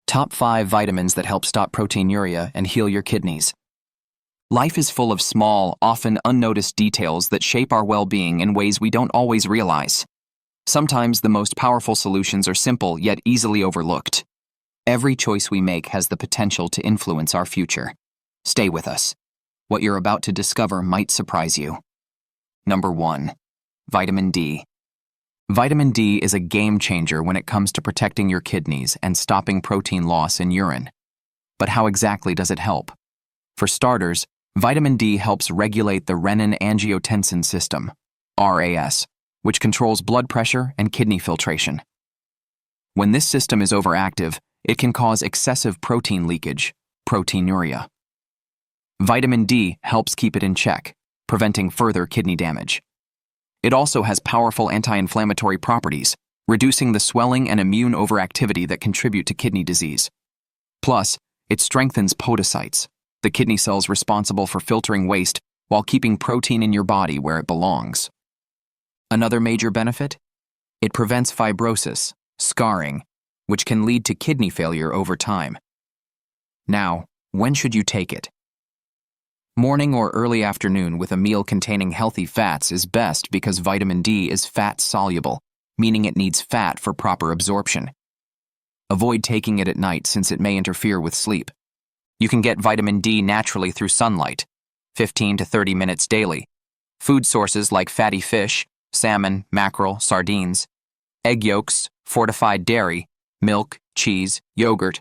Top 5 vitamins that help stop proteinuria and heal your kidneys. Life is full of small, often unnoticed details that shape our well-being in ways we don't always realize. Sometimes the most powerful solutions are simple yet easily overlooked. Every choice we make has the potential to influence our future. Stay with us. What you're about to discover might surprise you. Number 1. Vitamin D. Vitamin D is a game changer when it comes to protecting your kidneys and stopping protein loss in urine. But how exactly does it help? For starters, vitamin D helps regulate the renin-angiotensin system, RAS, which controls blood pressure and kidney filtration. When this system is overactive, it can cause excessive protein leakage, proteinuria. Vitamin D helps keep it in check, preventing further kidney damage. It also has powerful anti-inflammatory properties, reducing the swelling and immune overactivity that contribute to kidney disease. Plus, it strengthens podocytes, the kidney cells responsible for filtering waste while keeping protein in your body where it belongs. Another major benefit? It prevents fibrosis, scarring, which can lead to kidney failure over time. Now, when should you take it? Morning or early afternoon with a meal containing healthy fats is best because vitamin D is fat-soluble, meaning it needs fat for proper absorption. Avoid taking it at night since it may interfere with sleep. You can get vitamin D naturally through sunlight, 15 to 30 minutes daily. Food sources like fatty fish, salmon, mackerel, sardines, egg yolks, fortified dairy, milk, cheese, yogurt,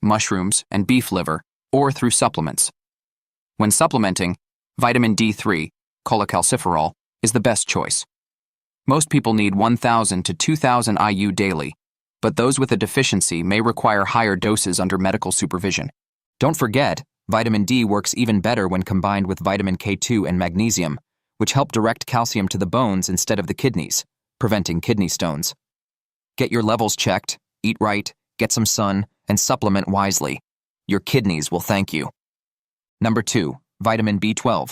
mushrooms, and beef liver, or through supplements. When supplementing, vitamin D3, cholecalciferol, is the best choice. Most people need 1,000 to 2,000 IU daily, but those with a deficiency may require higher doses under medical supervision. Don't forget, vitamin D works even better when combined with vitamin K2 and magnesium, which help direct calcium to the bones instead of the kidneys, preventing kidney stones. Get your levels checked, eat right, get some sun, and supplement wisely. Your kidneys will thank you. Number 2. Vitamin B12.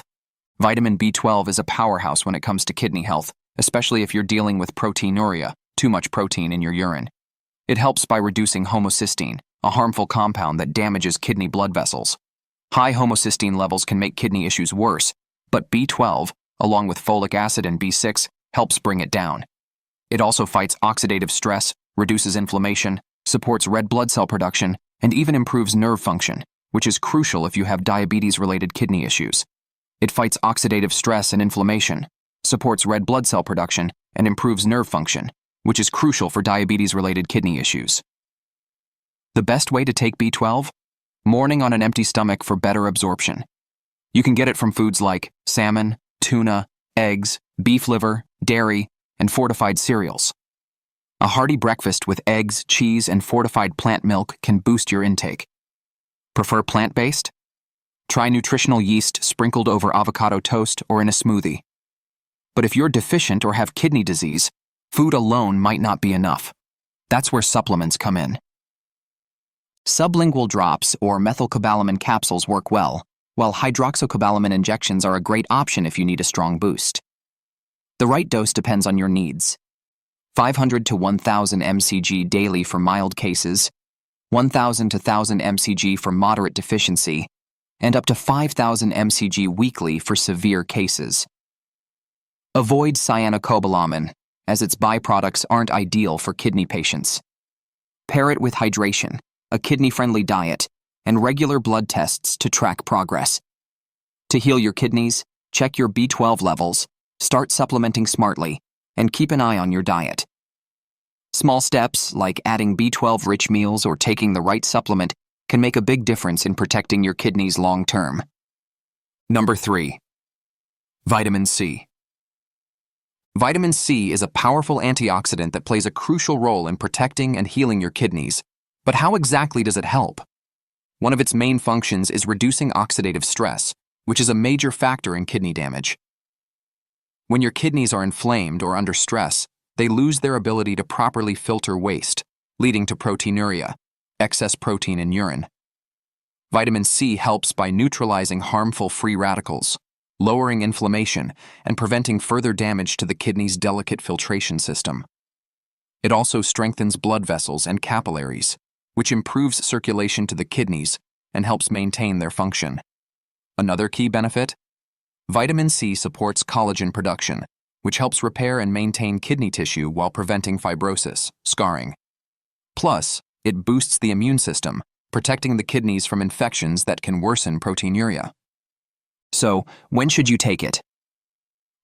Vitamin B12 is a powerhouse when it comes to kidney health, especially if you're dealing with proteinuria, too much protein in your urine. It helps by reducing homocysteine, a harmful compound that damages kidney blood vessels. High homocysteine levels can make kidney issues worse, but B12, along with folic acid and B6, helps bring it down. It also fights oxidative stress, reduces inflammation, supports red blood cell production, and even improves nerve function, which is crucial if you have diabetes-related kidney issues. It fights oxidative stress and inflammation, supports red blood cell production, and improves nerve function, which is crucial for diabetes-related kidney issues. The best way to take B12? Morning on an empty stomach for better absorption. You can get it from foods like salmon, tuna, eggs, beef liver, dairy, and fortified cereals. A hearty breakfast with eggs, cheese, and fortified plant milk can boost your intake. Prefer plant-based? Try nutritional yeast sprinkled over avocado toast or in a smoothie. But if you're deficient or have kidney disease, food alone might not be enough. That's where supplements come in. Sublingual drops or methylcobalamin capsules work well, while hydroxycobalamin injections are a great option if you need a strong boost. The right dose depends on your needs. 500 to 1,000 mcg daily for mild cases, 1,000 to 1,000 mcg for moderate deficiency, and up to 5,000 mcg weekly for severe cases. Avoid cyanocobalamin, as its byproducts aren't ideal for kidney patients. Pair it with hydration, a kidney-friendly diet, and regular blood tests to track progress. To heal your kidneys, check your B12 levels, start supplementing smartly, and keep an eye on your diet. Small steps, like adding B12-rich meals or taking the right supplement, can make a big difference in protecting your kidneys long-term. Number 3. Vitamin C. Vitamin C is a powerful antioxidant that plays a crucial role in protecting and healing your kidneys. But how exactly does it help? One of its main functions is reducing oxidative stress, which is a major factor in kidney damage. When your kidneys are inflamed or under stress, they lose their ability to properly filter waste, leading to proteinuria, excess protein in urine. Vitamin C helps by neutralizing harmful free radicals, lowering inflammation, and preventing further damage to the kidney's delicate filtration system. It also strengthens blood vessels and capillaries, which improves circulation to the kidneys and helps maintain their function. Another key benefit? Vitamin C supports collagen production, which helps repair and maintain kidney tissue while preventing fibrosis, scarring. Plus, it boosts the immune system, protecting the kidneys from infections that can worsen proteinuria. So, when should you take it?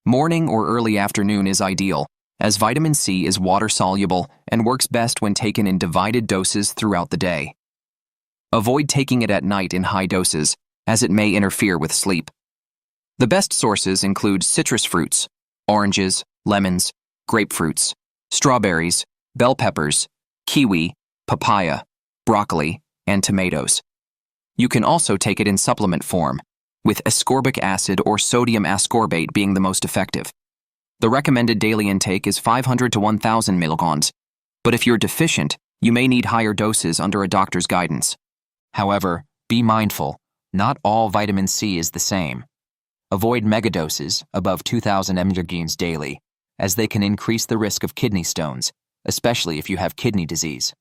Morning or early afternoon is ideal, as vitamin C is water-soluble and works best when taken in divided doses throughout the day. Avoid taking it at night in high doses, as it may interfere with sleep. The best sources include citrus fruits, oranges, lemons, grapefruits, strawberries, bell peppers, kiwi, papaya, broccoli, and tomatoes. You can also take it in supplement form, with ascorbic acid or sodium ascorbate being the most effective. The recommended daily intake is 500 to 1,000 milligrams, but if you're deficient, you may need higher doses under a doctor's guidance. However, be mindful, not all vitamin C is the same. Avoid megadoses above 2,000 mg daily, as they can increase the risk of kidney stones, especially if you have kidney disease.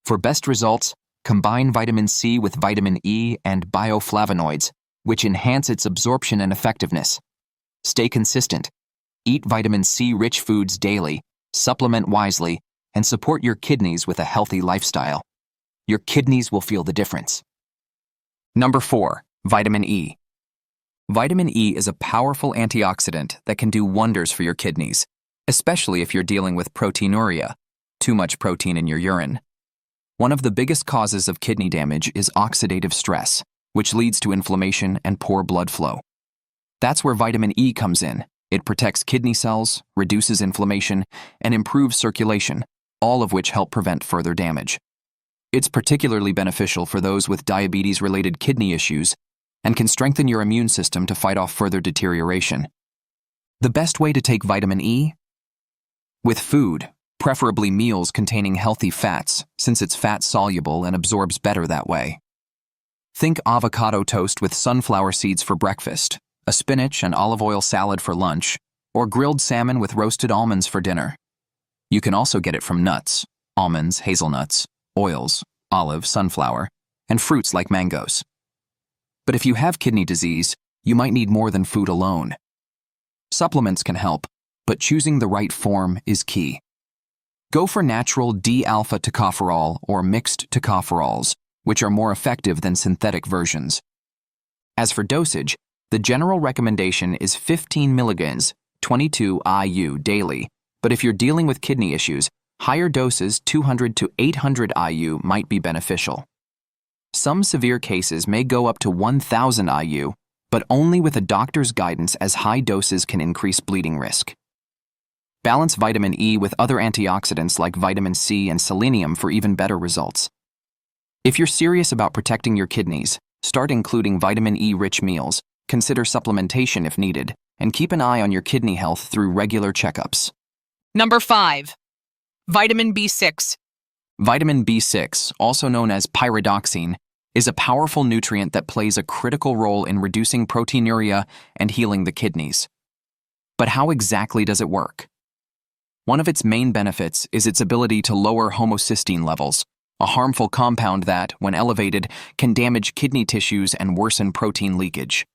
For best results, combine vitamin C with vitamin E and bioflavonoids, which enhance its absorption and effectiveness. Stay consistent. Eat vitamin C-rich foods daily, supplement wisely, and support your kidneys with a healthy lifestyle. Your kidneys will feel the difference. Number 4. Vitamin E. Vitamin E is a powerful antioxidant that can do wonders for your kidneys, especially if you're dealing with proteinuria, too much protein in your urine. One of the biggest causes of kidney damage is oxidative stress, which leads to inflammation and poor blood flow. That's where vitamin E comes in. It protects kidney cells, reduces inflammation, and improves circulation, all of which help prevent further damage. It's particularly beneficial for those with diabetes-related kidney issues and can strengthen your immune system to fight off further deterioration. The best way to take vitamin E? With food, preferably meals containing healthy fats, since it's fat-soluble and absorbs better that way. Think avocado toast with sunflower seeds for breakfast, a spinach and olive oil salad for lunch, or grilled salmon with roasted almonds for dinner. You can also get it from nuts, almonds, hazelnuts, oils, olive, sunflower, and fruits like mangoes. But if you have kidney disease, you might need more than food alone. Supplements can help, but choosing the right form is key. Go for natural D-alpha tocopherol or mixed tocopherols, which are more effective than synthetic versions. As for dosage, the general recommendation is 15 milligrams, 22 IU daily, but if you're dealing with kidney issues, higher doses 200 to 800 IU might be beneficial. Some severe cases may go up to 1,000 IU, but only with a doctor's guidance, as high doses can increase bleeding risk. Balance vitamin E with other antioxidants like vitamin C and selenium for even better results. If you're serious about protecting your kidneys, start including vitamin E-rich meals, consider supplementation if needed, and keep an eye on your kidney health through regular checkups. Number 5. Vitamin B6. Vitamin B6, also known as pyridoxine, is a powerful nutrient that plays a critical role in reducing proteinuria and healing the kidneys. But how exactly does it work? One of its main benefits is its ability to lower homocysteine levels, a harmful compound that, when elevated, can damage kidney tissues and worsen protein leakage.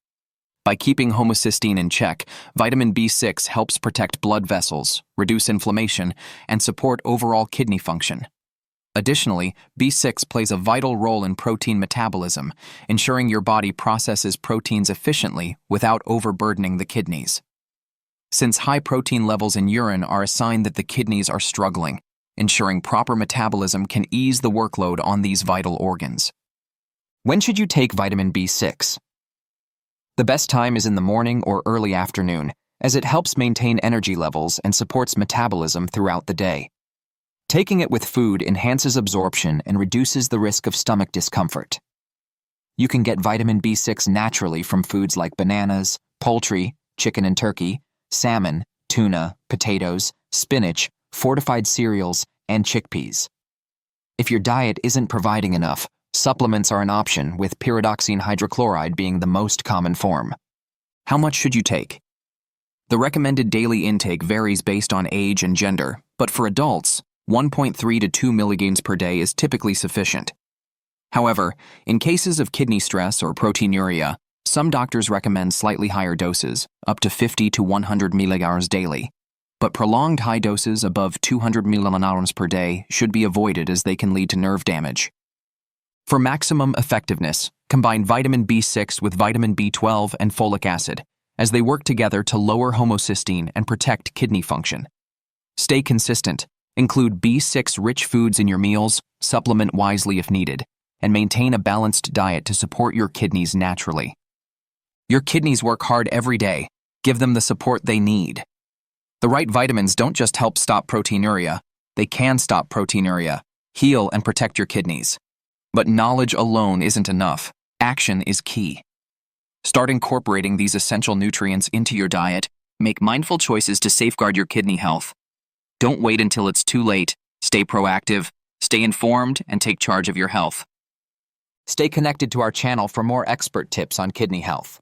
By keeping homocysteine in check, vitamin B6 helps protect blood vessels, reduce inflammation, and support overall kidney function. Additionally, B6 plays a vital role in protein metabolism, ensuring your body processes proteins efficiently without overburdening the kidneys. Since high protein levels in urine are a sign that the kidneys are struggling, ensuring proper metabolism can ease the workload on these vital organs. When should you take vitamin B6? The best time is in the morning or early afternoon, as it helps maintain energy levels and supports metabolism throughout the day. Taking it with food enhances absorption and reduces the risk of stomach discomfort. You can get vitamin B6 naturally from foods like bananas, poultry, chicken and turkey, salmon, tuna, potatoes, spinach, fortified cereals, and chickpeas. If your diet isn't providing enough, supplements are an option, with pyridoxine hydrochloride being the most common form. How much should you take? The recommended daily intake varies based on age and gender, but for adults, 1.3 to 2 milligrams per day is typically sufficient, However, in cases of kidney stress or proteinuria, some doctors recommend slightly higher doses, up to 50 to 100 milligrams daily. But prolonged high doses above 200 milligrams per day should be avoided as they can lead to nerve damage. For maximum effectiveness, combine vitamin B6 with vitamin B12 and folic acid, as they work together to lower homocysteine and protect kidney function. Stay consistent. Include B6-rich foods in your meals, supplement wisely if needed, and maintain a balanced diet to support your kidneys naturally. Your kidneys work hard every day. Give them the support they need. The right vitamins don't just help stop proteinuria, they can stop proteinuria, heal and protect your kidneys. But knowledge alone isn't enough. Action is key. Start incorporating these essential nutrients into your diet. Make mindful choices to safeguard your kidney health. Don't wait until it's too late. Stay proactive, stay informed, and take charge of your health. Stay connected to our channel for more expert tips on kidney health.